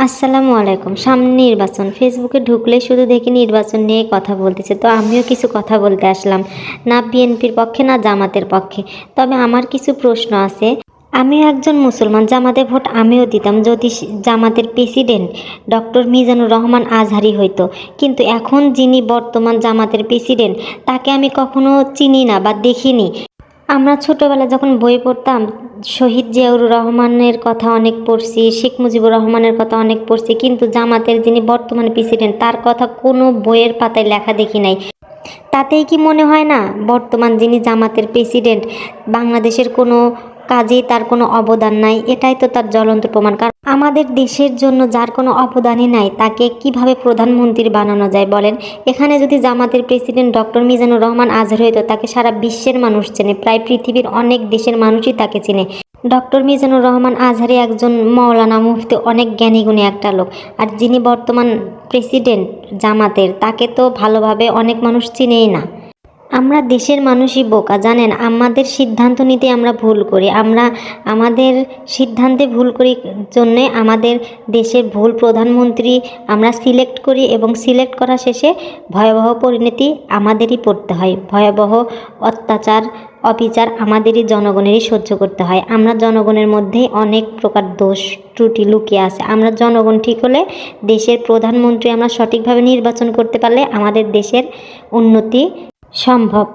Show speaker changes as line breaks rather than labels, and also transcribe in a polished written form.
আসসালামু আলাইকুম। সামনে নির্বাচন। ফেসবুকে ঢুকলে শুধু দেখি নির্বাচন নিয়ে কথা বলতেছে। তো আমিও কিছু কথা বলতে আসলাম। না বিএনপির পক্ষে না জামাতের পক্ষে। তবে আমার কিছু প্রশ্ন আছে। আমিও একজন মুসলমান, জামাতে ভোট আমিও দিতাম যদি জামাতের প্রেসিডেন্ট ডক্টর মিজানুর রহমান আজহারি হইতো। কিন্তু এখন যিনি বর্তমান জামাতের প্রেসিডেন্ট তাকে আমি কখনো চিনি না বা দেখিনি। আমরা ছোটোবেলায় যখন বই পড়তাম শহীদ জিয়াউর রহমানের কথা অনেক পড়ছি, শেখ মুজিবুর রহমানের কথা অনেক পড়ছি, কিন্তু জামাতের যিনি বর্তমান প্রেসিডেন্ট তার কথা কোনো বইয়ের পাতায় লেখা দেখি নাই। তাতেই কি মনে হয় না বর্তমান যিনি জামাতের প্রেসিডেন্ট বাংলাদেশের কোনো কাজেই তার কোনো অবদান নাই? এটাই তো তার জ্বলন্ত প্রমাণ। কারণ আমাদের দেশের জন্য যার কোনো অবদানই নাই তাকে কিভাবে প্রধানমন্ত্রী বানানো যায় বলেন? এখানে যদি জামাতের প্রেসিডেন্ট ডক্টর মিজানুর রহমান আজহারি হইতো তাকে সারা বিশ্বের মানুষ চেনে, প্রায় পৃথিবীর অনেক দেশের মানুষই তাকে চেনে। ডক্টর মিজানুর রহমান আজহারি একজন মৌলানা মুফতি, অনেক জ্ঞানীগুণী একটা লোক। আর যিনি বর্তমান প্রেসিডেন্ট জামাতের তাকে তো ভালোভাবে অনেক মানুষ চিনেই না। আমরা দেশের মানুষই বোকা, জানেন? আমাদের সিদ্ধান্ত নিতে আমরা ভুল করি। আমরা আমাদের সিদ্ধান্তে ভুল করি জন্যে আমাদের দেশের ভুল প্রধানমন্ত্রী আমরা সিলেক্ট করি এবং সিলেক্ট করা শেষে ভয়াবহ পরিণতি আমাদেরই পড়তে হয়। ভয়াবহ অত্যাচার অবিচার আমাদেরই জনগণেরই সহ্য করতে হয়। আমরা জনগণের মধ্যেই অনেক প্রকার দোষ ত্রুটি লুকিয়ে আছে। আমরা জনগণ ঠিক হলে, দেশের প্রধানমন্ত্রী আমরা সঠিকভাবে নির্বাচন করতে পারলে আমাদের দেশের উন্নতি সম্ভব।